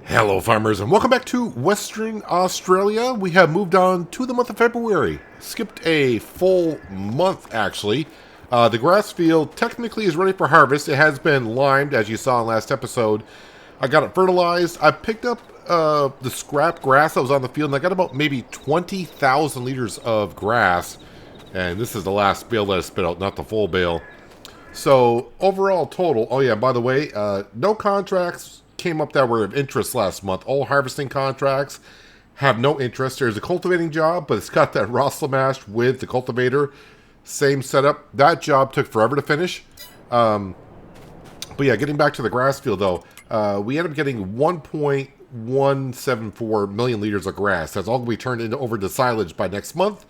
Hello, farmers, and welcome back to Western Australia. We have moved on to the month of February. Skipped a full month, actually. The grass field technically is ready for harvest. It has been limed, as you saw in last episode. I got it fertilized. I picked up the scrap grass that was on the field, and I got about maybe 20,000 liters of grass. And this is the last bale that I spit out, not the full bale. So, overall total, oh yeah, by the way, no contracts came up that were of interest last month. All harvesting contracts have no interest. There's a cultivating job, but it's got that raw mash with the cultivator. Same setup. That job took forever to finish. But yeah, getting back to the grass field though, we ended up getting 1.174 million liters of grass. That's all we turned into over to silage by next month.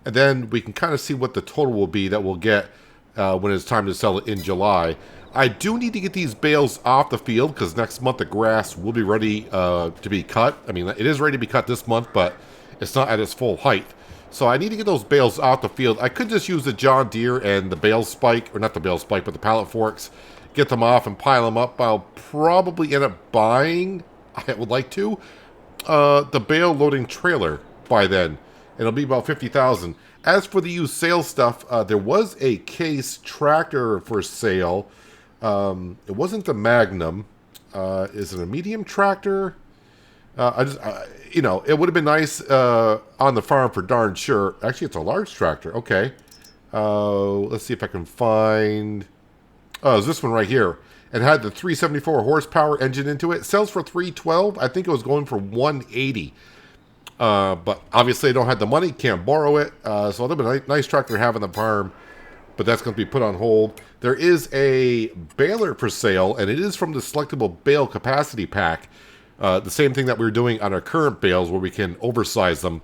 And then we can kind of see what the total will be that we'll get when it's time to sell it in July. I do need to get these bales off the field because next month the grass will be ready to be cut. I mean, it is ready to be cut this month, but it's not at its full height. So I need to get those bales off the field. I could just use the John Deere and the bale spike, or not the bale spike, but the pallet forks, get them off and pile them up. I'll probably end up buying, I would like to, the bale loading trailer by then. It'll be about $50,000. As for the used sales stuff, there was a Case tractor for sale. It wasn't the Magnum. Is it a medium tractor? It would have been nice on the farm for darn sure. Actually, it's a large tractor. Okay. Let's see if I can find. Oh, it's this one right here. It had the 374 horsepower engine into it. It sells for 312. I think it was going for 180. But obviously, I don't have the money. Can't borrow it. So it'll be a nice tractor to have on the farm. But that's going to be put on hold. There is a baler for sale, and it is from the selectable bale capacity pack. The same thing that we were doing on our current bales where we can oversize them.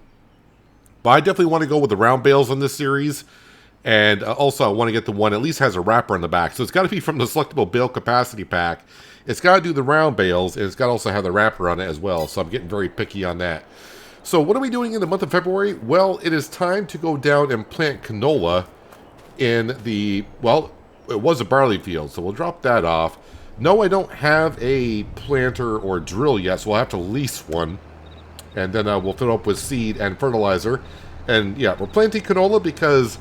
But I definitely want to go with the round bales on this series. And also I want to get the one that at least has a wrapper on the back. So it's got to be from the selectable bale capacity pack. It's got to do the round bales, and it's got to also have the wrapper on it as well. So I'm getting very picky on that. So what are we doing in the month of February? Well, it is time to go down and plant canola in the, well, it was a barley field, so we'll drop that off. No, I don't have a planter or drill yet, so we'll have to lease one. And then we'll fill up with seed and fertilizer. And yeah, we're planting canola because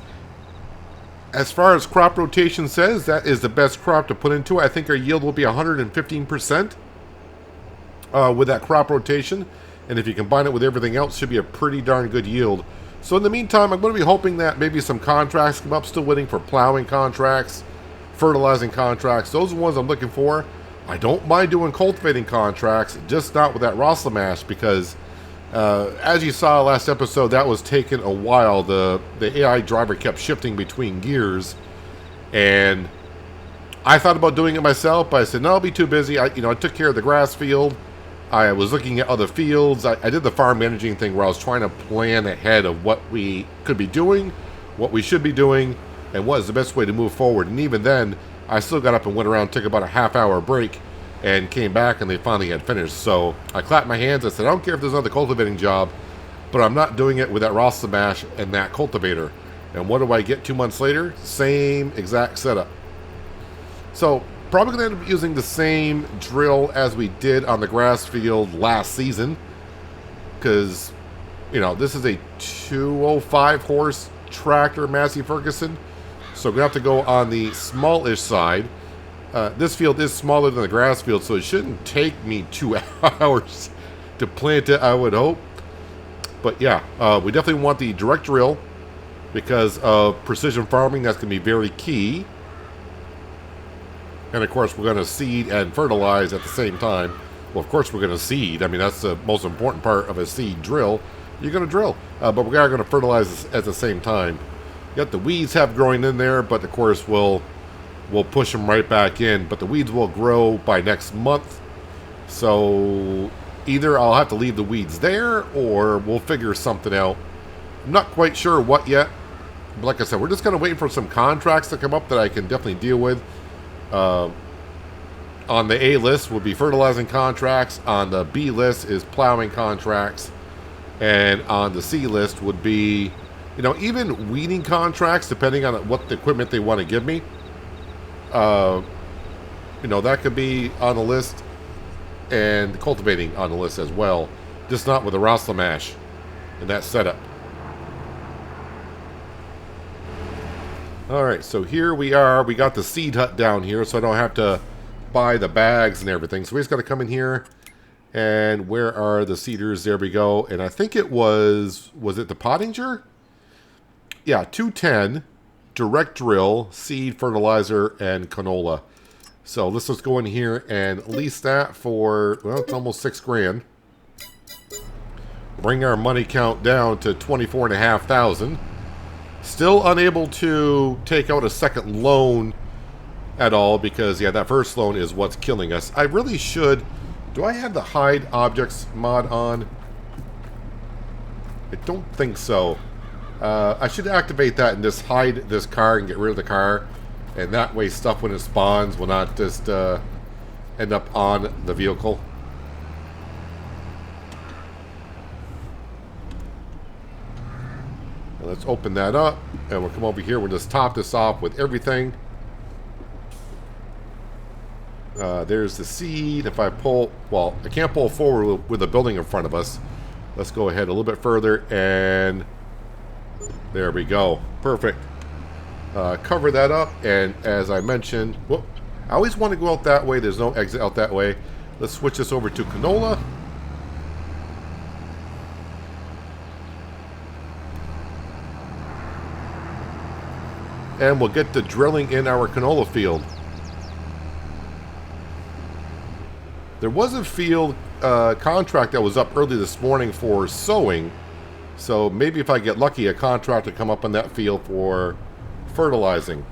as far as crop rotation says, that is the best crop to put into it. I think our yield will be 115% with that crop rotation. And if you combine it with everything else, it should be a pretty darn good yield. So in the meantime, I'm going to be hoping that maybe some contracts come up. Still waiting for plowing contracts, fertilizing contracts. Those are the ones I'm looking for. I don't mind doing cultivating contracts, just not with that Rossla mash because, as you saw last episode, that was taking a while. The AI driver kept shifting between gears, and I thought about doing it myself, but I said no, I'll be too busy. I took care of the grass field. I was looking at other fields. I did the farm managing thing where I was trying to plan ahead of what we could be doing, what we should be doing, and what is the best way to move forward. And even then, I still got up and went around, took about a half-hour break, and came back, and they finally had finished. So I clapped my hands. I said, I don't care if there's another cultivating job, but I'm not doing it with that Rossa mash and that cultivator. And what do I get 2 months later? Same exact setup. So probably going to end up using the same drill as we did on the grass field last season. Because, this is a 205 horse tractor, Massey Ferguson. So we're going to have to go on the smallish side. This field is smaller than the grass field, so it shouldn't take me 2 hours to plant it, I would hope. But yeah, we definitely want the direct drill because of precision farming. That's going to be very key. And of course, we're going to seed and fertilize at the same time. Well, of course, we're going to seed. I mean, that's the most important part of a seed drill. You're going to drill, but we are going to fertilize at the same time. You got the weeds have growing in there, but of course, we'll push them right back in. But the weeds will grow by next month. So either I'll have to leave the weeds there, or we'll figure something out. I'm not quite sure what yet. But like I said, we're just going to wait for some contracts to come up that I can definitely deal with. On the A list would be fertilizing contracts. On the B list is plowing contracts. And on the C list would be, even weeding contracts, depending on what the equipment they want to give me. That could be on the list. and cultivating on the list as well. Just not with the Roslamash in that setup. Alright, so here we are. We got the seed hut down here, so I don't have to buy the bags and everything. So we just got to come in here. And where are the seeders? There we go. And I think it was it the Pottinger? Yeah, 210, direct drill, seed, fertilizer, and canola. So let's just go in here and lease that for, well, it's almost $6,000. Bring our money count down to 24,500. Still unable to take out a second loan at all because, yeah, that first loan is what's killing us. I really should... Do I have the hide objects mod on? I don't think so. I should activate that and just hide this car and get rid of the car. And that way stuff when it spawns will not just end up on the vehicle. Let's open that up, and we'll come over here. We'll just top this off with everything. There's the seed. If I pull, well, I can't pull forward with the building in front of us. Let's go ahead a little bit further, and there we go. Perfect. Cover that up, and as I mentioned, whoop, I always want to go out that way. There's no exit out that way. Let's switch this over to canola. And we'll get to drilling in our canola field. There was a field contract that was up early this morning for sowing. So maybe if I get lucky, a contract to come up on that field for fertilizing.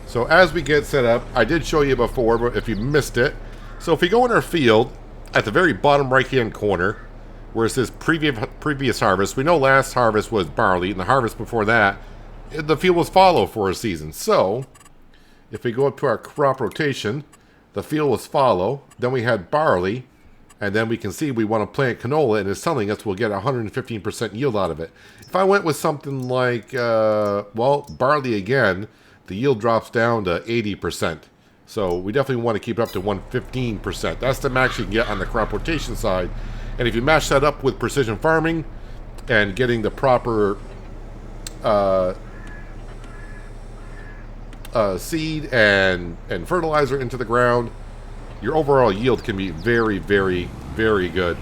So as we get set up, I did show you before, but if you missed it. So if we go in our field, at the very bottom right-hand corner, where it says previous harvest, we know last harvest was barley, and the harvest before that, the field was fallow for a season. So, if we go up to our crop rotation, the field was fallow, then we had barley, and then we can see we want to plant canola, and it's telling us we'll get 115% yield out of it. If I went with something like, well, barley again, the yield drops down to 80%. So we definitely want to keep it up to 115%. That's the max you can get on the crop rotation side. And if you match that up with precision farming and getting the proper seed and fertilizer into the ground, your overall yield can be very, very, very good.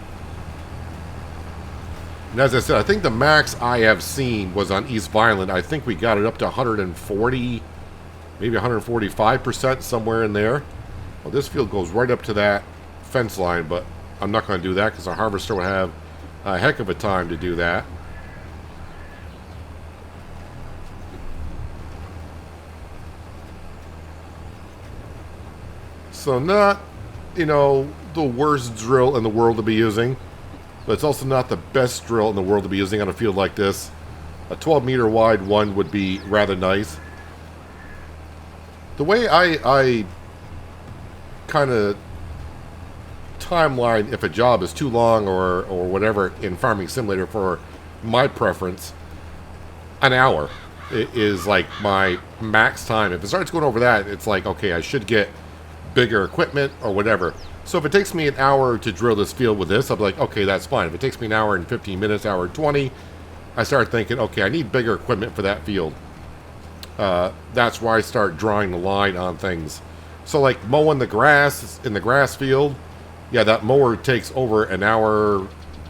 And as I said, I think the max I have seen was on East Violent. I think we got it up to 140, maybe 145%, somewhere in there. Well, this field goes right up to that fence line, but I'm not going to do that because our harvester will have a heck of a time to do that. So not, you know, the worst drill in the world to be using, but it's also not the best drill in the world to be using on a field like this. A 12-meter wide one would be rather nice. The way I kind of timeline if a job is too long or whatever in Farming Simulator for my preference, an hour is like my max time. If it starts going over that, it's like, okay, I should get bigger equipment or whatever. So if it takes me an hour to drill this field with this, I'll be like, okay, that's fine. If it takes me an hour and 15 minutes, hour and 20, I start thinking, okay, I need bigger equipment for that field. That's where I start drawing the line on things. So like mowing the grass in the grass field, yeah, that mower takes over an hour,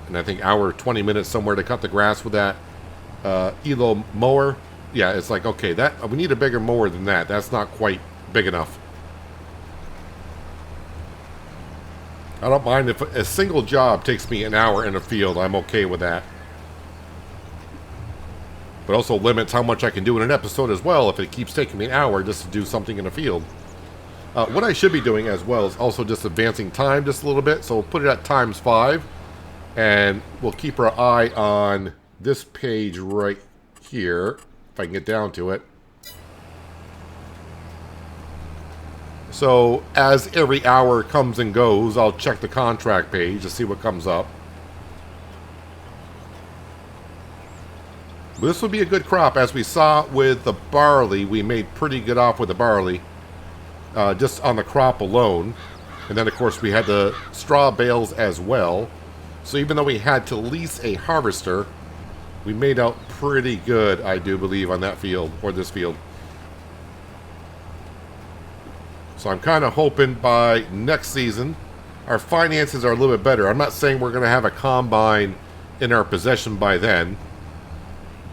and I think hour 20 minutes somewhere to cut the grass with that Elo mower. Yeah, it's like, okay, that we need a bigger mower than that. That's not quite big enough. I don't mind if a single job takes me an hour in a field. I'm okay with that. But also limits how much I can do in an episode as well if it keeps taking me an hour just to do something in a field. What I should be doing as well is also just advancing time just a little bit. So we'll put it at ×5. And we'll keep our eye on this page right here, if I can get down to it. So as every hour comes and goes, I'll check the contract page to see what comes up. This would be a good crop. As we saw with the barley, we made pretty good off with the barley, just on the crop alone. And then, of course, we had the straw bales as well. So even though we had to lease a harvester, we made out pretty good, I do believe, on that field, or this field. So I'm kind of hoping by next season, our finances are a little bit better. I'm not saying we're going to have a combine in our possession by then,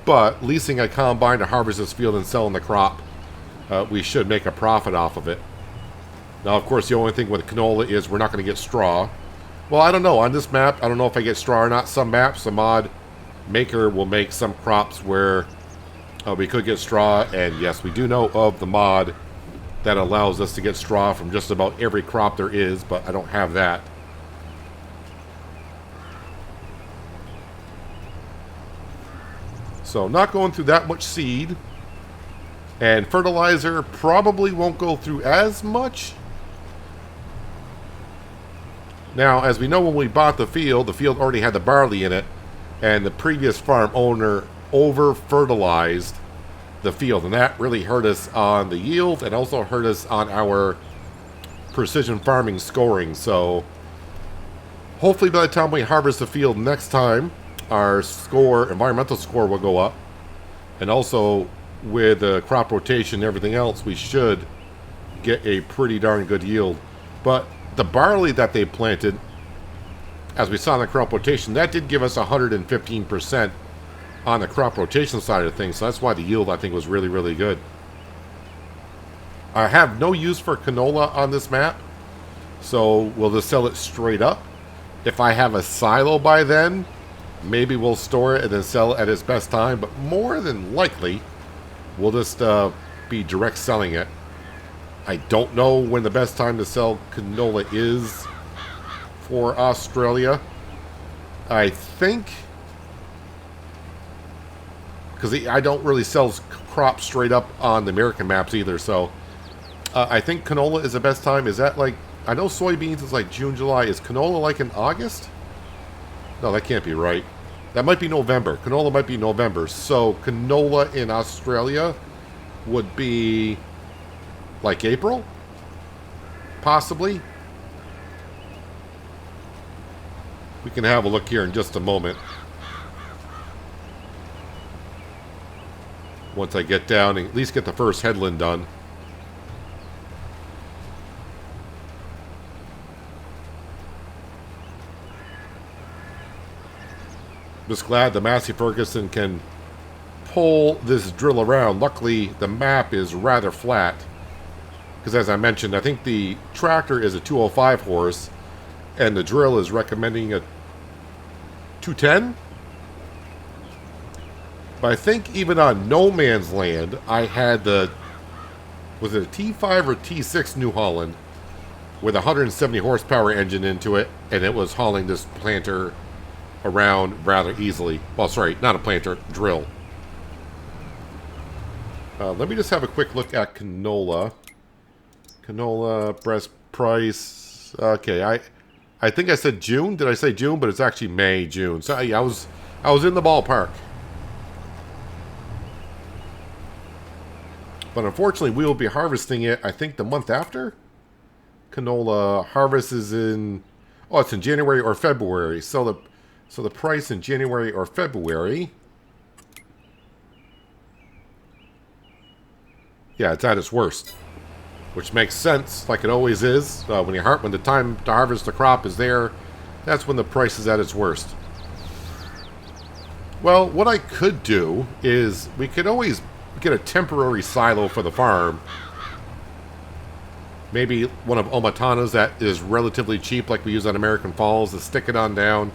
but leasing a combine to harvest this field and selling the crop, we should make a profit off of it. Now, of course, the only thing with canola is we're not going to get straw. Well, I don't know. On this map, I don't know if I get straw or not. Some maps, the mod maker will make some crops where we could get straw. And yes, we do know of the mod that allows us to get straw from just about every crop there is, but I don't have that. So not going through that much seed. And fertilizer probably won't go through as much. Now, as we know, when we bought the field already had the barley in it, and the previous farm owner over-fertilized the field, and that really hurt us on the yield and also hurt us on our precision farming scoring. So hopefully by the time we harvest the field next time, our score, environmental score, will go up. And also with the crop rotation and everything else, we should get a pretty darn good yield. But the barley that they planted, as we saw in the crop rotation, that did give us 115% on the crop rotation side of things. So that's why the yield, I think, was really, really good. I have no use for canola on this map, so we'll just sell it straight up. If I have a silo by then, maybe we'll store it and then sell it at its best time. But more than likely, we'll just be direct selling it. I don't know when the best time to sell canola is for Australia. I think, because I don't really sell crops straight up on the American maps either, so I think canola is the best time. Is that like, I know soybeans is like June, July. Is canola like in August? No, that can't be right. That might be November. Canola might be November. So canola in Australia would be like April? Possibly? We can have a look here in just a moment. Once I get down and at least get the first headland done. Just glad the Massey Ferguson can pull this drill around. Luckily, the map is rather flat. Because as I mentioned, I think the tractor is a 205 horse, and the drill is recommending a 210. But I think even on no man's land, I had the, was it a T5 or T6 New Holland with a 170 horsepower engine into it, and it was hauling this planter around rather easily. Well, sorry, not a planter, drill. Let me just have a quick look at canola. Canola, breast price. Okay, I think I said June. Did I say June? But it's actually May, June. So yeah, I was in the ballpark. But unfortunately, we will be harvesting it, I think, the month after. Canola harvest is in, oh, it's in January or February. So the price in January or February, yeah, it's at its worst, which makes sense, like it always is. When the time to harvest the crop is there, that's when the price is at its worst. Well, what I could do is we could always get a temporary silo for the farm. Maybe one of Omatana's that is relatively cheap, like we use on American Falls, to stick it on down.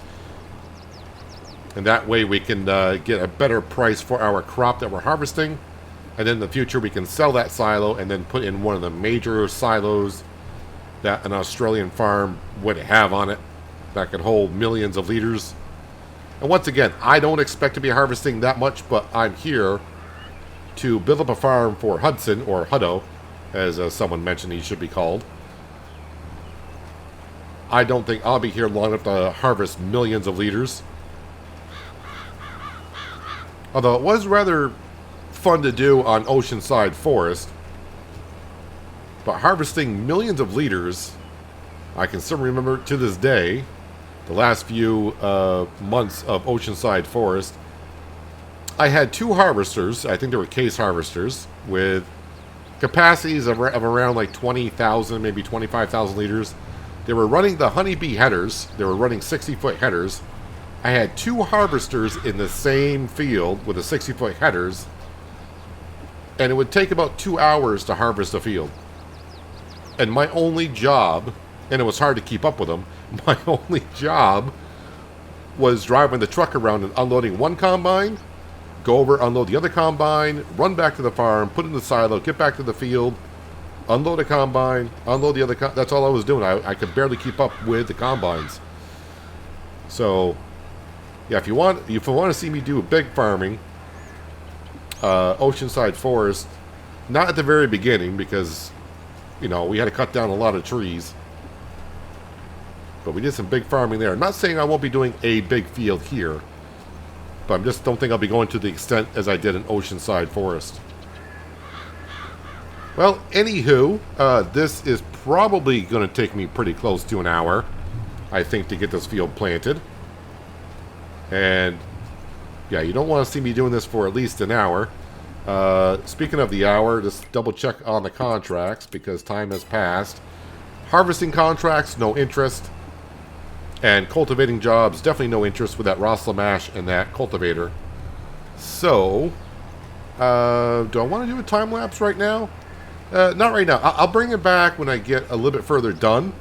And that way we can get a better price for our crop that we're harvesting. And in the future we can sell that silo and then put in one of the major silos that an Australian farm would have on it that could hold millions of liters. And once again, I don't expect to be harvesting that much, but I'm here to build up a farm for Hudson, or Hutto, as someone mentioned he should be called. I don't think I'll be here long enough to harvest millions of liters. Although it was rather fun to do on Oceanside Forest. But harvesting millions of liters, I can still remember to this day, the last few months of Oceanside Forest, I had two harvesters. I think they were case harvesters with capacities of around like 20,000, maybe 25,000 liters. They were running the honeybee headers. They were running 60-foot headers. I had two harvesters in the same field with the 60-foot headers, and it would take about 2 hours to harvest a field. And my only job, and it was hard to keep up with them, my only job was driving the truck around and unloading one combine, go over, unload the other combine, run back to the farm, put it in the silo, get back to the field, unload a combine, unload the other that's all I was doing. I could barely keep up with the combines. So, yeah, if you want to see me do big farming, Oceanside Forest, not at the very beginning because, you know, we had to cut down a lot of trees. But we did some big farming there. I'm not saying I won't be doing a big field here, but I just don't think I'll be going to the extent as I did in Oceanside Forest. Well, anywho, this is probably going to take me pretty close to an hour, I think, to get this field planted. And, yeah, you don't want to see me doing this for at least an hour. Speaking of the hour, just double check on the contracts because time has passed. Harvesting contracts, no interest. And cultivating jobs, definitely no interest with that Roslamash and that cultivator. So, do I want to do a time lapse right now? Not right now. I'll bring it back when I get a little bit further done.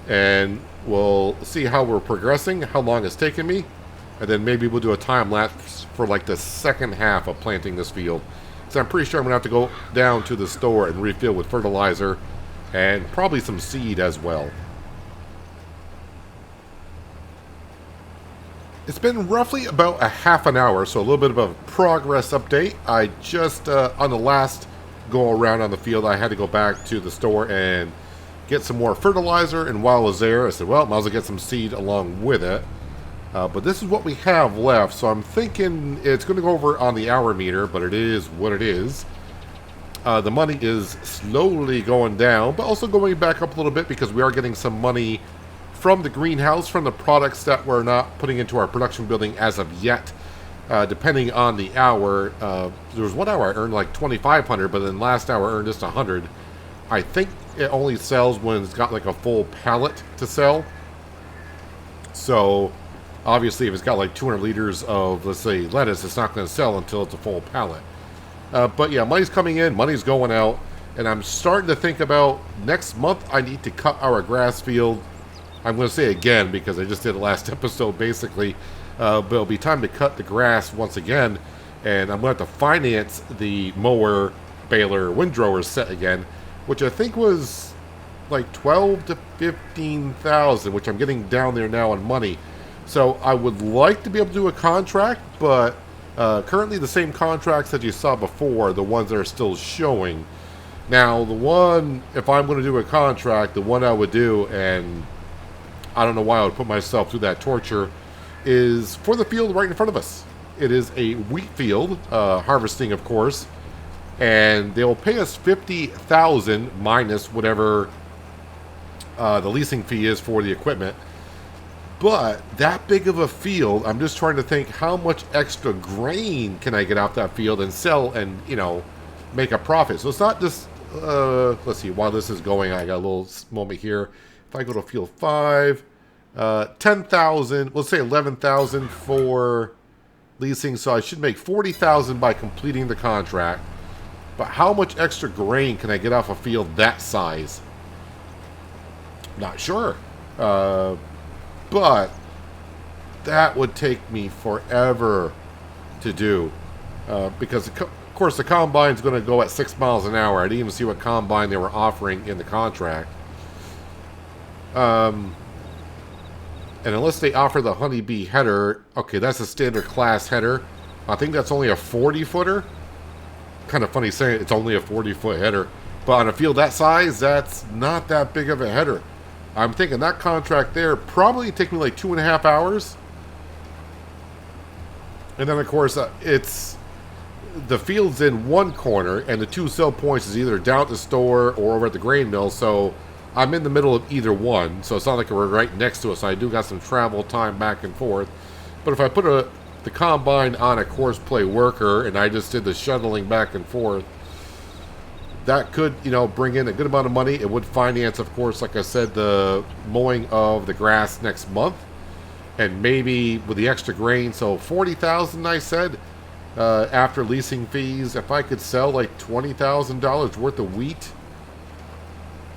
And we'll see how we're progressing, how long it's taken me. And then maybe we'll do a time lapse for like the second half of planting this field. So I'm pretty sure I'm going to have to go down to the store and refill with fertilizer and probably some seed as well. It's been roughly about a half an hour, so a little bit of a progress update. I just, on the last go around on the field, I had to go back to the store and get some more fertilizer, and while I was there, I said, well, might as well get some seed along with it. But this is what we have left, so I'm thinking it's going to go over on the hour meter, but it is what it is. The money is slowly going down, but also going back up a little bit because we are getting some money from the greenhouse, from the products that we're not putting into our production building as of yet. Depending on the hour, there was 1 hour I earned like 2,500, but then last hour I earned just 100. I think it only sells when it's got like a full pallet to sell. So, obviously, if it's got like 200 liters of, let's say, lettuce, it's not going to sell until it's a full pallet. But yeah, money's coming in, money's going out, and I'm starting to think about next month I need to cut our grass field. I'm going to say again because I just did it last episode basically, but it'll be time to cut the grass once again, and I'm going to have to finance the mower, baler, windrower set again, which I think was like 12 to 15,000, which I'm getting down there now on money. So I would like to be able to do a contract, but currently the same contracts that you saw before, the ones that are still showing. Now, the one, if I'm going to do a contract, the one I would do, and I don't know why I would put myself through that torture, is for the field right in front of us. It is a wheat field, harvesting, of course, and they'll pay us $50,000 minus whatever the leasing fee is for the equipment. But that big of a field, I'm just trying to think how much extra grain can I get out that field and sell and, you know, make a profit. So it's not just, let's see, while this is going, I got a little moment here. If I go to field 5, 10,000, let's say 11,000 for leasing. So I should make 40,000 by completing the contract. But how much extra grain can I get off a field that size? Not sure. But that would take me forever to do. Because, of course, the combine's going to go at 6 miles an hour. I didn't even see what combine they were offering in the contract. And unless they offer the honeybee header, okay, that's a standard class header. I think that's only a 40-footer. Kind of funny saying it's only a 40-foot header. But on a field that size, that's not that big of a header. I'm thinking that contract there probably take me like 2.5 hours. And then, of course, it's the field's in one corner, and the two sell points is either down at the store or over at the grain mill. So I'm in the middle of either one. So it's not like we're right next to it. So I do got some travel time back and forth. But if I put the combine on a course play worker and I just did the shuttling back and forth, that could, bring in a good amount of money. It would finance, of course, like I said, the mowing of the grass next month. And maybe with the extra grain, so $40,000, I said, after leasing fees, if I could sell like $20,000 worth of wheat,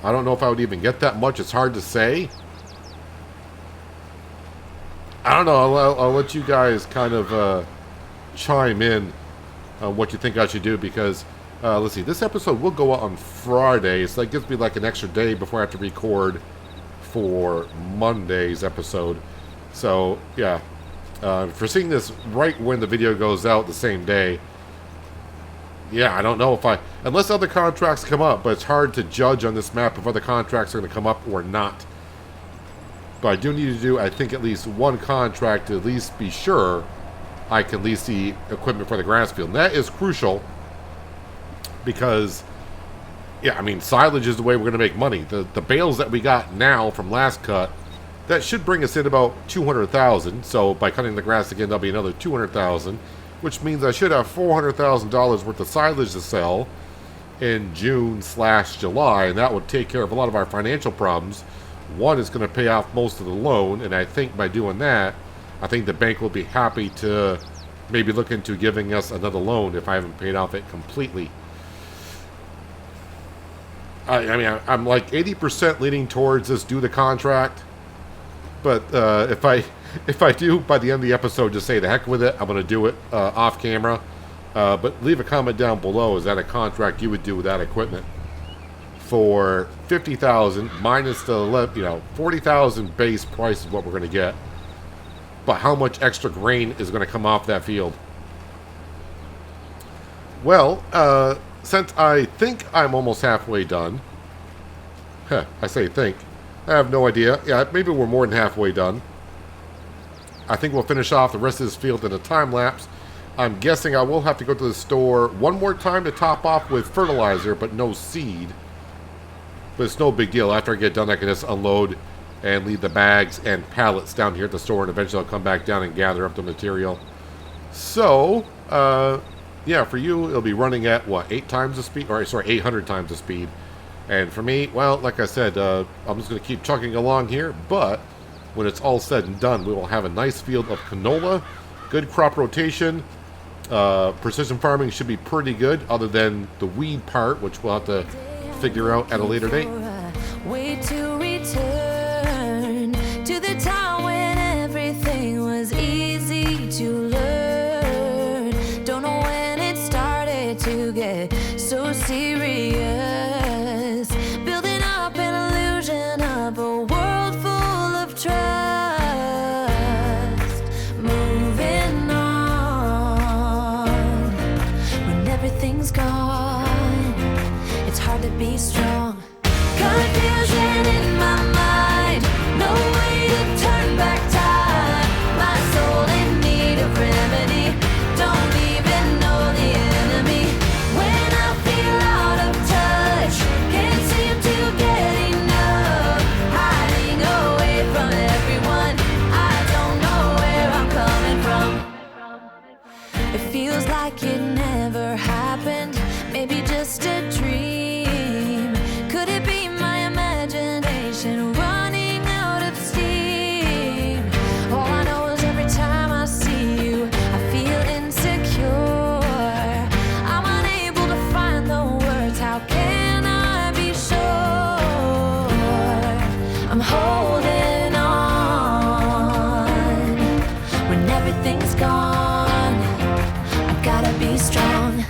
I don't know if I would even get that much. It's hard to say. I don't know. I'll let you guys kind of chime in on what you think I should do, because let's see, this episode will go out on Friday, so that gives me like an extra day before I have to record for Monday's episode. So yeah, for seeing this right when the video goes out the same day, yeah, I don't know if unless other contracts come up, but it's hard to judge on this map if other contracts are going to come up or not. But I do need to do, I think, at least one contract to at least be sure I can lease the equipment for the grass field. And that is crucial because, yeah, I mean, silage is the way we're going to make money. The bales that we got now from last cut, that should bring us in about $200,000. So by cutting the grass again, that'll be another $200,000, which means I should have $400,000 worth of silage to sell in June/July, and that would take care of a lot of our financial problems. One is going to pay off most of the loan, and I think by doing that, I think the bank will be happy to maybe look into giving us another loan if I haven't paid off it completely. I mean, I'm like 80% leaning towards this do the contract. But if I do, by the end of the episode, just say the heck with it, I'm going to do it off camera. But leave a comment down below. Is that a contract you would do with that equipment? For $50,000 minus the $40,000 base price is what we're going to get. But how much extra grain is going to come off that field? Well, since I think I'm almost halfway done. I say think. I have no idea. Yeah, maybe we're more than halfway done. I think we'll finish off the rest of this field in a time lapse. I'm guessing I will have to go to the store one more time to top off with fertilizer, but no seed. But it's no big deal. After I get done, I can just unload and leave the bags and pallets down here at the store, and eventually I'll come back down and gather up the material. So, yeah, for you, it'll be running at, what, 800 times the speed. And for me, well, like I said, I'm just going to keep chugging along here, but when it's all said and done, we will have a nice field of canola, good crop rotation. Precision farming should be pretty good, other than the weed part, which we'll have to figure out at a later date. Way to return to the time when everything was easy to learn. Don't know when it started to get so serious. Building up an illusion of a world full of trust. Moving on when everything's gone. It's hard to be strong. Confusion in my mind. No way to turn back time. My soul in need of remedy. Don't even know the enemy. When I feel out of touch, can't seem to get enough. Hiding away from everyone. I don't know where I'm coming from. It feels like it never happened. Maybe just a dream. Could it be my imagination running out of steam? All I know is every time I see you, I feel insecure. I'm unable to find the words. How can I be sure? I'm holding on when everything's gone. I've gotta be strong.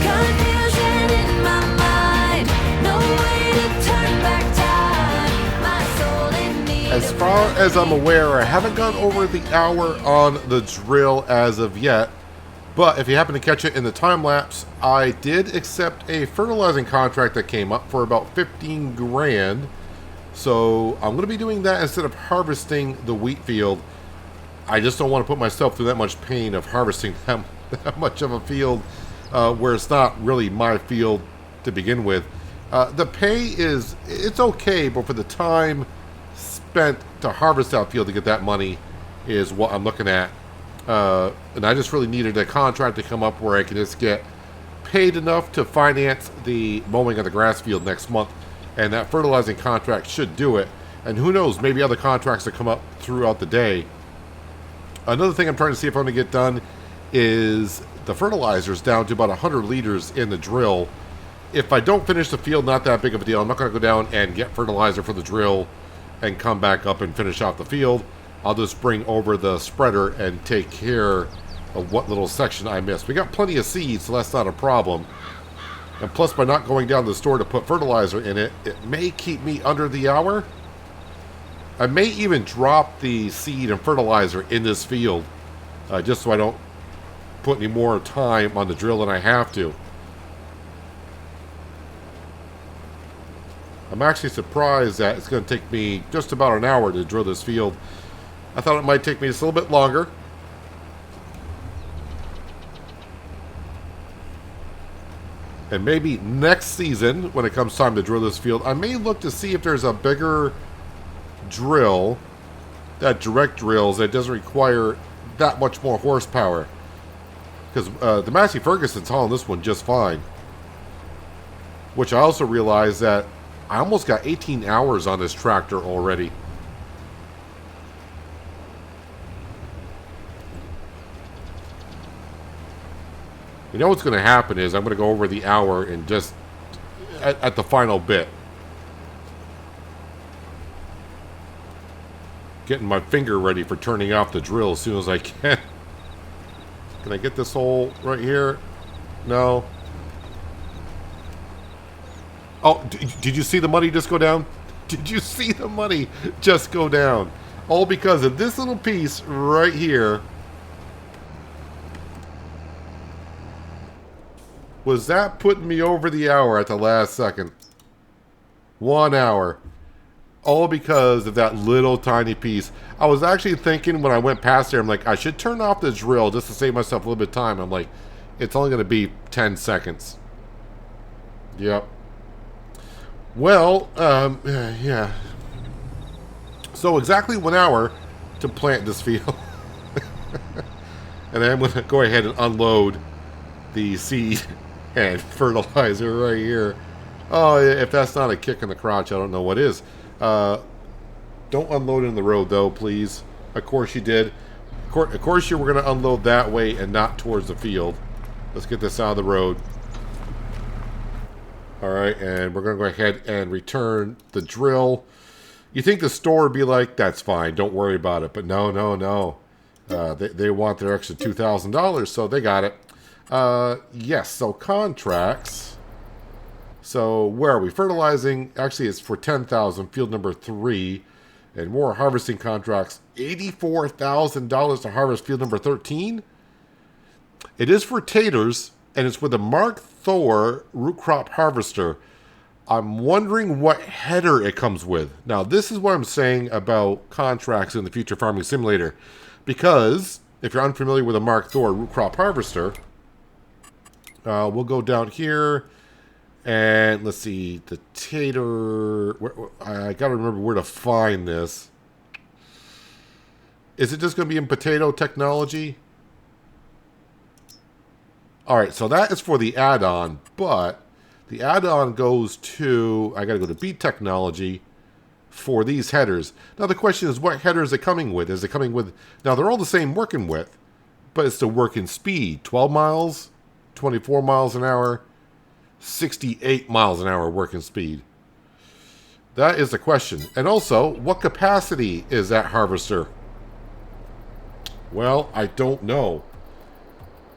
Confusion in my mind. No way to turn back time. My soul in need. As far as I'm aware, I haven't gone over the hour on the drill as of yet. But if you happen to catch it in the time lapse, I did accept a fertilizing contract that came up for about 15 grand. So I'm going to be doing that instead of harvesting the wheat field. I just don't want to put myself through that much pain of harvesting that much of a field where it's not really my field to begin with. The pay it's okay, but for the time spent to harvest that field to get that money is what I'm looking at. And I just really needed a contract to come up where I can just get paid enough to finance the mowing of the grass field next month. And that fertilizing contract should do it. And who knows, maybe other contracts that come up throughout the day. Another thing I'm trying to see if I'm going to get done is the fertilizer's down to about 100 liters in the drill. If I don't finish the field, not that big of a deal. I'm not going to go down and get fertilizer for the drill and come back up and finish off the field. I'll just bring over the spreader and take care of what little section I missed. We got plenty of seeds, so that's not a problem. And plus, by not going down to the store to put fertilizer in it, it may keep me under the hour. I may even drop the seed and fertilizer in this field, just so I don't put any more time on the drill than I have to. I'm actually surprised that it's going to take me just about an hour to drill this field. I thought it might take me just a little bit longer. And maybe next season, when it comes time to drill this field, I may look to see if there's a bigger drill that direct drills that doesn't require that much more horsepower. Because the Massey Ferguson's hauling this one just fine. Which I also realized that I almost got 18 hours on this tractor already. You know what's going to happen is I'm going to go over the hour and just at the final bit. Getting my finger ready for turning off the drill as soon as I can. Can I get this hole right here? No. Oh, did you see the money just go down? Did you see the money just go down? All because of this little piece right here. Was that putting me over the hour at the last second? 1 hour. All because of that little tiny piece. I was actually thinking when I went past there, I'm like, I should turn off the drill just to save myself a little bit of time. I'm like, it's only going to be 10 seconds. Yep. Well, yeah. So exactly 1 hour to plant this field. And then I'm going to go ahead and unload the seed and fertilizer right here. Oh, if that's not a kick in the crotch, I don't know what is. Don't unload in the road, though, please. Of course you did. Of course you were going to unload that way and not towards the field. Let's get this out of the road. Alright, and we're going to go ahead and return the drill. You think the store would be like, that's fine, don't worry about it. But no, no, no. They want their extra $2,000, so they got it. Yes, so contracts. So where are we? Fertilizing, actually it's for $10,000, field number 3. And more harvesting contracts, $84,000 to harvest field number 13. It is for taters, and it's with a Mark Thor root crop harvester. I'm wondering what header it comes with. Now, this is what I'm saying about contracts in the Future Farming Simulator. Because, if you're unfamiliar with a Mark Thor root crop harvester, we'll go down here, and let's see, the tater, I gotta remember where to find this. Is it just gonna be in potato technology? Alright, so that is for the add-on, but the add-on goes to, I gotta go to beet technology for these headers. Now the question is, what header is it coming with? Is it coming with, now they're all the same working width, but it's the working speed. 12 miles, 24 miles an hour, 68 miles an hour working speed. That is the question. And also, what capacity is that harvester? Well, I don't know.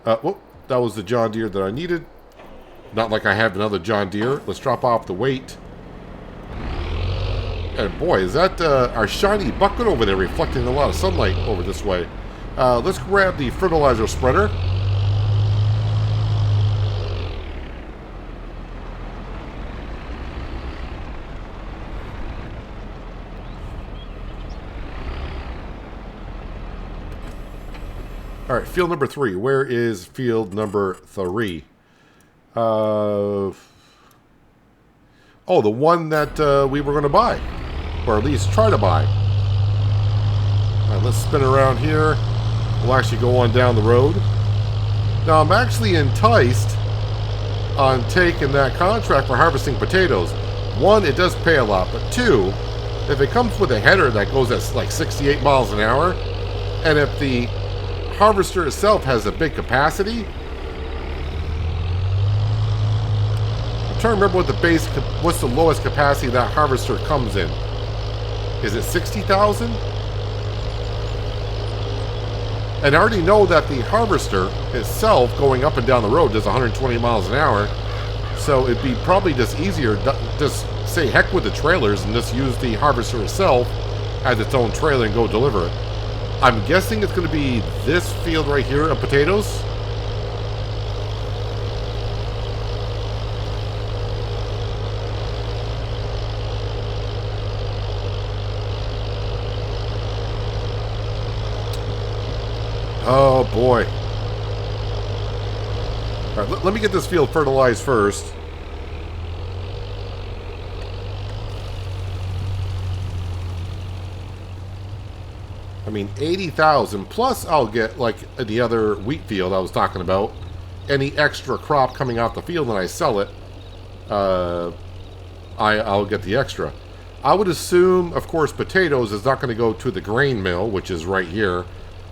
Whoop, that was the John Deere that I needed. Not like I have another John Deere. Let's drop off the weight. And boy, is that our shiny bucket over there reflecting a lot of sunlight over this way. Let's grab the fertilizer spreader. All right, field number 3. Where is field number 3? Oh, the one that we were going to buy. Or at least try to buy. All right, let's spin around here. We'll actually go on down the road. Now, I'm actually enticed on taking that contract for harvesting potatoes. One, it does pay a lot. But two, if it comes with a header that goes at like 68 miles an hour, and if the harvester itself has a big capacity, I'm trying to remember what's the lowest capacity that harvester comes in. Is it 60,000? And I already know that the harvester itself going up and down the road does 120 miles an hour. So it'd be probably just easier to just say heck with the trailers and just use the harvester itself as its own trailer and go deliver it. I'm guessing it's going to be this field right here of potatoes. Oh boy. All right, let me get this field fertilized first. I mean, 80,000 plus I'll get, like the other wheat field I was talking about, any extra crop coming off the field when I sell it, I'll get the extra. I would assume, of course, potatoes is not going to go to the grain mill, which is right here.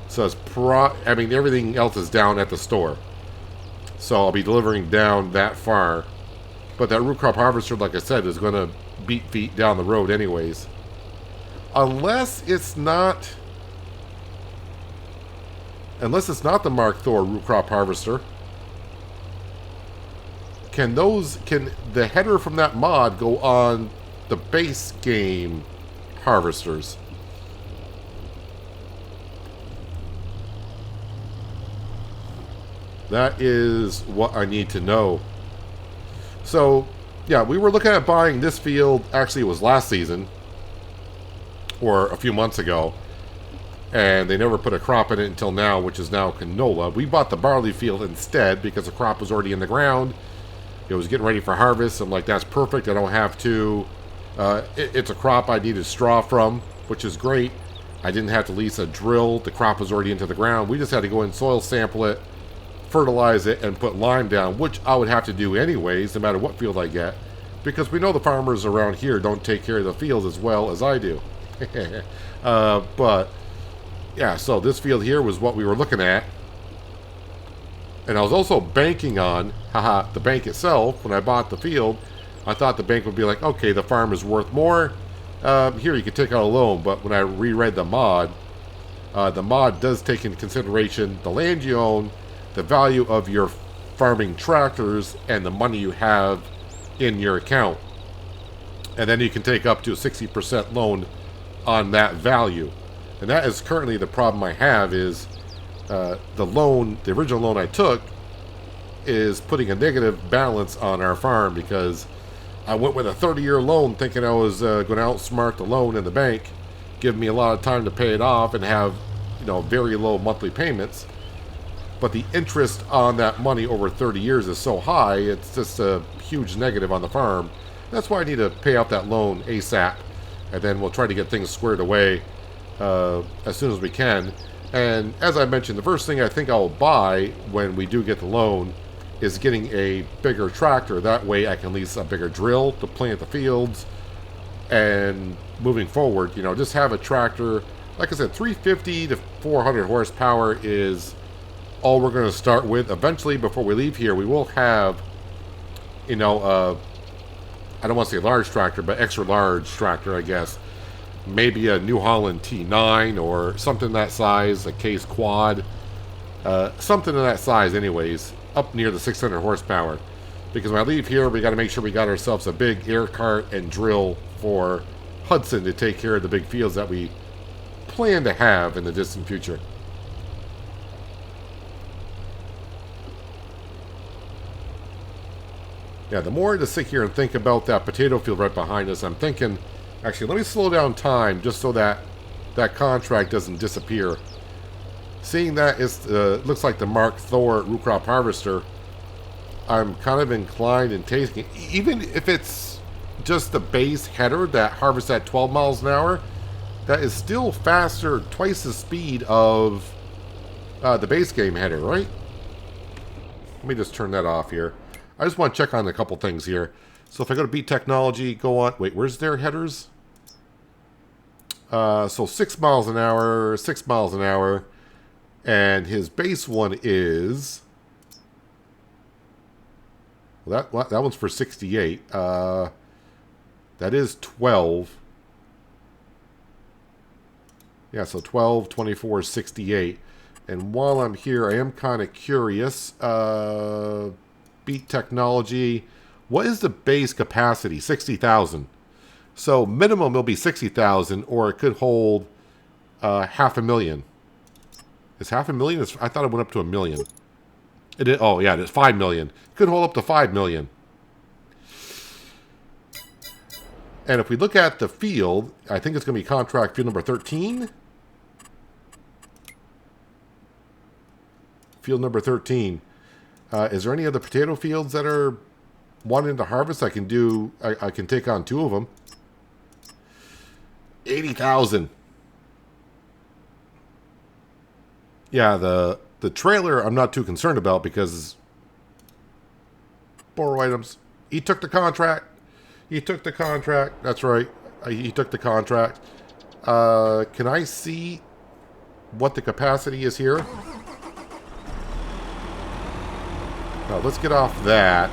So it's I mean, everything else is down at the store. So I'll be delivering down that far. But that root crop harvester, like I said, is going to beat feet down the road anyways. Unless it's not the Mark Thor root crop harvester. Can the header from that mod go on the base game harvesters? That is what I need to know. So, yeah, we were looking at buying this field. Actually, it was last season. Or a few months ago. And they never put a crop in it until now, which is now canola. We bought the barley field instead because the crop was already in the ground. It was getting ready for harvest. I'm like, that's perfect. I don't have to... it's a crop I needed straw from, which is great. I didn't have to lease a drill. The crop was already into the ground. We just had to go and soil sample it, fertilize it, and put lime down, which I would have to do anyways, no matter what field I get, because we know the farmers around here don't take care of the fields as well as I do. But yeah, so this field here was what we were looking at, and I was also banking on the bank itself. When I bought the field, I thought the bank would be like, okay, the farm is worth more, here you can take out a loan. But when I reread the mod does take into consideration the land you own, the value of your farming tractors, and the money you have in your account. And then you can take up to a 60% loan on that value. And that is currently the problem I have is the original loan I took is putting a negative balance on our farm because I went with a 30-year loan thinking I was going to outsmart the loan in the bank, give me a lot of time to pay it off and have, very low monthly payments. But the interest on that money over 30 years is so high, it's just a huge negative on the farm. That's why I need to pay off that loan ASAP. And then we'll try to get things squared away as soon as we can. And as I mentioned, the first thing I think I'll buy when we do get the loan is getting a bigger tractor. That way I can lease a bigger drill to plant the fields. And moving forward, just have a tractor. Like I said, 350 to 400 horsepower is all we're going to start with. Eventually, before we leave here, we will have, I don't want to say large tractor, but extra large tractor, I guess. Maybe a New Holland T9 or something that size, a Case Quad. Something of that size anyways, up near the 600 horsepower. Because when I leave here, we got to make sure we got ourselves a big air cart and drill for Hudson to take care of the big fields that we plan to have in the distant future. Yeah, the more to sit here and think about that potato field right behind us, I'm thinking, actually, let me slow down time just so that that contract doesn't disappear. seeing that it looks like the Mark Thor root crop harvester, I'm kind of inclined in taking it. Even if it's just the base header that harvests at 12 miles an hour, that is still faster, twice the speed of the base game header, right? Let me just turn that off here. I just want to check on a couple things here. So if I go to Beat Technology, go on. Wait, where's their headers? So 6 miles an hour, 6 miles an hour. And his base one is... Well, that one's for 68. That is 12. Yeah, so 12, 24, 68. And while I'm here, I am kind of curious. Beat Technology. What is the base capacity? 60,000. So minimum will be 60,000, or it could hold 500,000. Is 500,000? I thought it went up to 1 million. It is, oh, yeah, it is 5 million. Could hold up to 5 million. And if we look at the field, I think it's going to be contract field number 13. Field number 13. Is there any other potato fields that are wanting to harvest? I can do. I can take on 2 of them. 80,000. Yeah, the trailer I'm not too concerned about because borrow items. He took the contract. He took the contract. That's right. He took the contract. Can I see what the capacity is here? Now, let's get off that.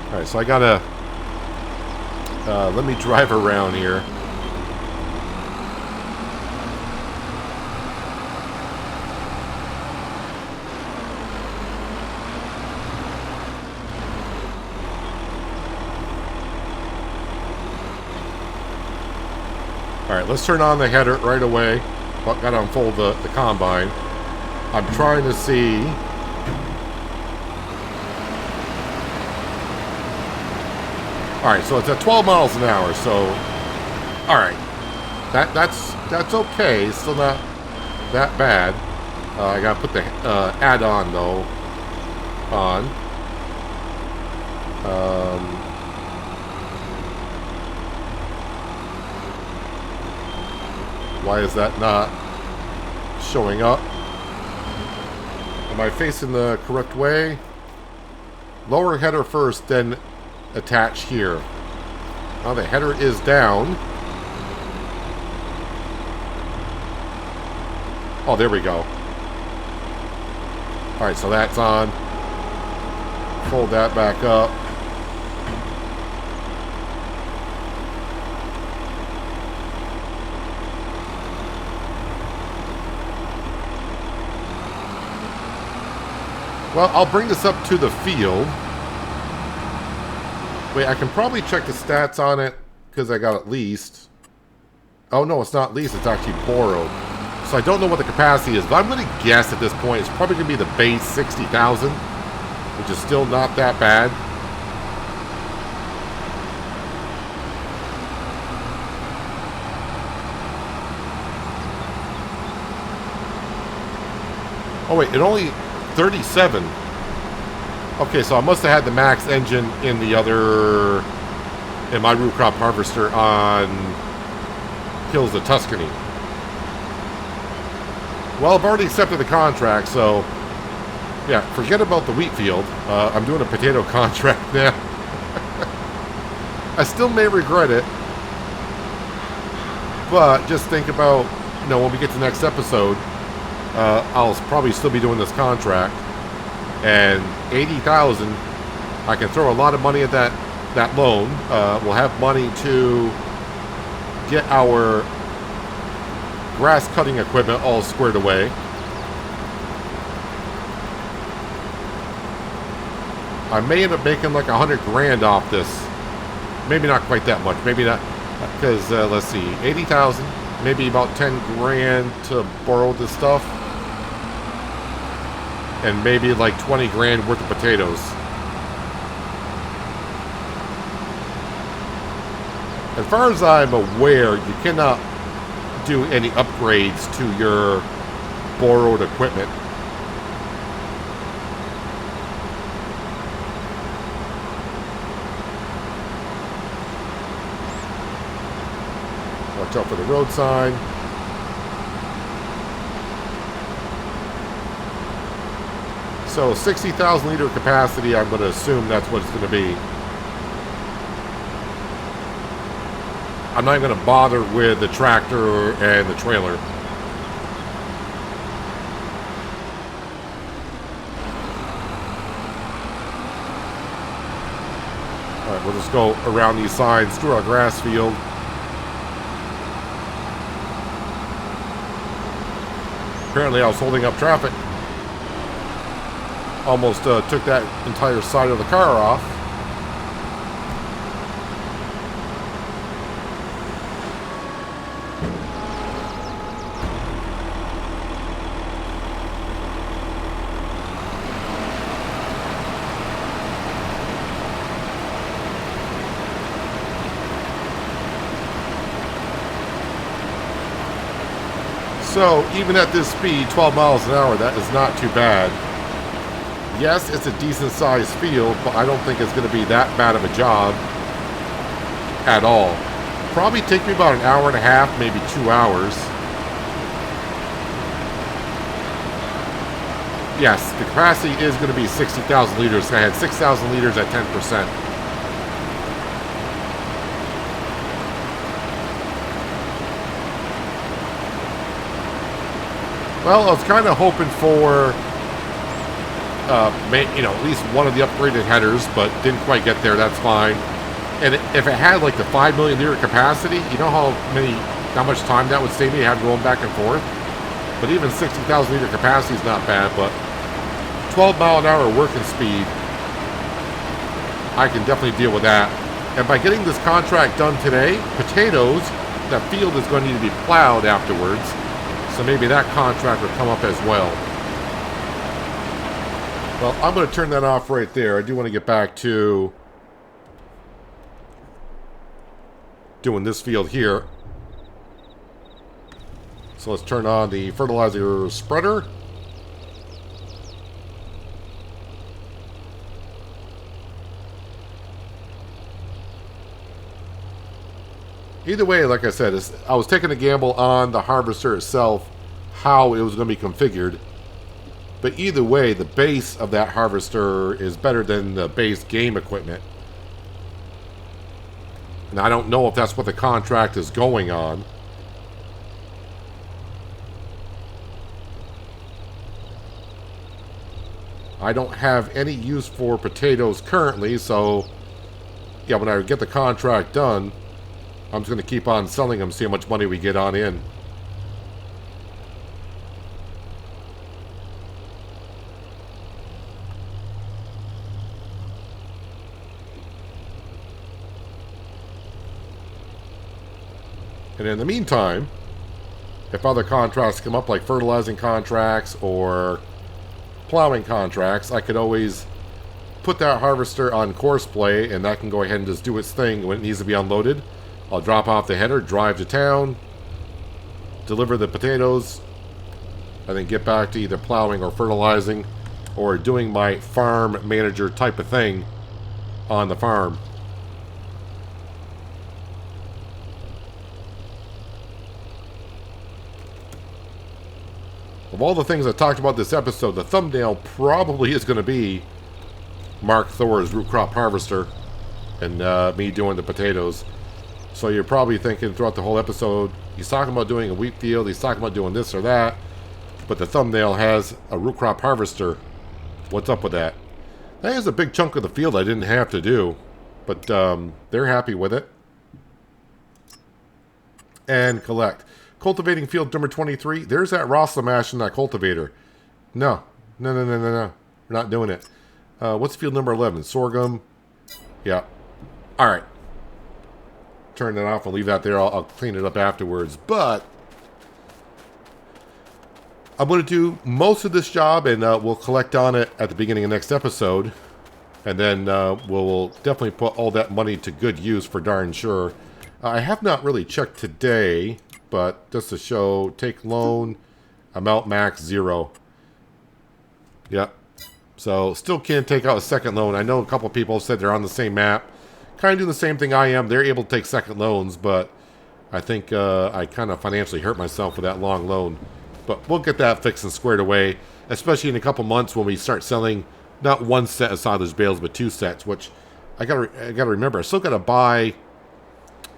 Alright, so I gotta... let me drive around here. Alright, let's turn on the header right away. Got to unfold the combine. I'm trying to see. Alright, so it's at 12 miles an hour, so alright. That's okay. It's still not that bad. I gotta put the add-on though on. Why is that not showing up? Am I facing the correct way? Lower header first, then attach here. Now the header is down. Oh, there we go. Alright, so that's on. Fold that back up. Well, I'll bring this up to the field. Wait, I can probably check the stats on it because I got it leased. Oh, no, it's not leased. It's actually borrowed. So I don't know what the capacity is, but I'm going to guess at this point it's probably going to be the base 60,000, which is still not that bad. Oh, wait, it only... 37. Okay, so I must have had the max engine in the other, in my root crop harvester on Hills of Tuscany. Well, I've already accepted the contract, so yeah, forget about the wheat field. I'm doing a potato contract now. I still may regret it, but just think about, you know, when we get to the next episode, I'll probably still be doing this contract, and 80,000, I can throw a lot of money at that loan. We'll have money to get our grass cutting equipment all squared away. I may end up making like 100 grand off this. Maybe not quite that much. Maybe not, because let's see, 80,000, maybe about 10 grand to borrow this stuff. And maybe like 20 grand worth of potatoes. As far as I'm aware, you cannot do any upgrades to your borrowed equipment. Watch out for the road sign. So 60,000 liter capacity, I'm going to assume that's what it's going to be. I'm not going to bother with the tractor and the trailer. Alright, we'll just go around these signs through our grass field. Apparently I was holding up traffic. Almost took that entire side of the car off. So, even at this speed, 12 miles an hour, that is not too bad. Yes, it's a decent sized field, but I don't think it's going to be that bad of a job at all. Probably take me about an hour and a half, maybe 2 hours. Yes, the capacity is going to be 60,000 liters. I had 6,000 liters at 10%. Well, I was kind of hoping for, at least one of the upgraded headers, but didn't quite get there. That's fine. And if it had like the 5 million liter capacity, you know how much time that would save me having going back and forth. But even 60,000 liter capacity is not bad. But 12 mile an hour working speed, I can definitely deal with that. And by getting this contract done today, potatoes, that field is going to need to be plowed afterwards. So maybe that contract will come up as well. Well, I'm going to turn that off right there. I do want to get back to doing this field here. So let's turn on the fertilizer spreader. Either way, like I said, I was taking a gamble on the harvester itself, how it was going to be configured. But either way, the base of that harvester is better than the base game equipment. And I don't know if that's what the contract is going on. I don't have any use for potatoes currently, so yeah, when I get the contract done, I'm just going to keep on selling them, see how much money we get on in. And in the meantime, if other contracts come up, like fertilizing contracts or plowing contracts, I could always put that harvester on course play, and that can go ahead and just do its thing when it needs to be unloaded. I'll drop off the header, drive to town, deliver the potatoes, and then get back to either plowing or fertilizing or doing my farm manager type of thing on the farm. Of all the things I talked about this episode, the thumbnail probably is going to be Mark Thor's root crop harvester and me doing the potatoes. So you're probably thinking throughout the whole episode, he's talking about doing a wheat field, he's talking about doing this or that, but the thumbnail has a root crop harvester. What's up with that? That is a big chunk of the field I didn't have to do, but they're happy with it. And collect. Cultivating field number 23. There's that Rossla mash in that cultivator. No. We're not doing it. What's field number 11? Sorghum. Yeah. Alright. Turn that off and leave that there. I'll clean it up afterwards. But I'm going to do most of this job, and we'll collect on it at the beginning of next episode. And then we'll definitely put all that money to good use for darn sure. I have not really checked today, but just to show, take loan, amount max 0. Yep. So still can't take out a second loan. I know a couple people said they're on the same map, kind of doing the same thing I am. They're able to take second loans, but I think I kind of financially hurt myself with that long loan. But we'll get that fixed and squared away, especially in a couple months when we start selling not one set of silage bales, but 2 sets, which I gotta remember. I still gotta buy.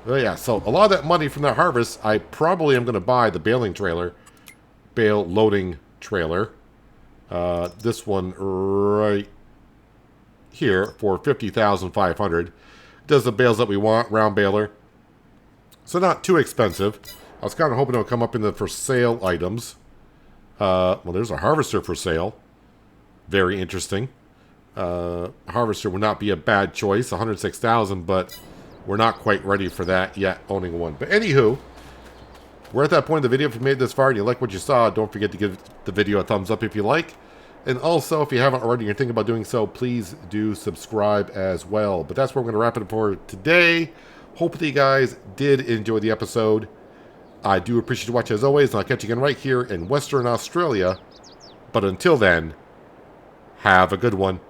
Oh yeah, so a lot of that money from that harvest, I probably am gonna buy the baling trailer, bale loading trailer. This one right here for $50,500. Does the bales that we want, round baler. So not too expensive. I was kind of hoping it would come up in the for sale items. Well, there's a harvester for sale. Very interesting. Harvester would not be a bad choice. 106,000, but we're not quite ready for that yet, owning one. But anywho, we're at that point in the video. If you made it this far and you like what you saw, don't forget to give the video a thumbs up if you like. And also, if you haven't already and you're thinking about doing so, please do subscribe as well. But that's where we're going to wrap it up for today. Hopefully you guys did enjoy the episode. I do appreciate you watching as always, and I'll catch you again right here in Western Australia. But until then, have a good one.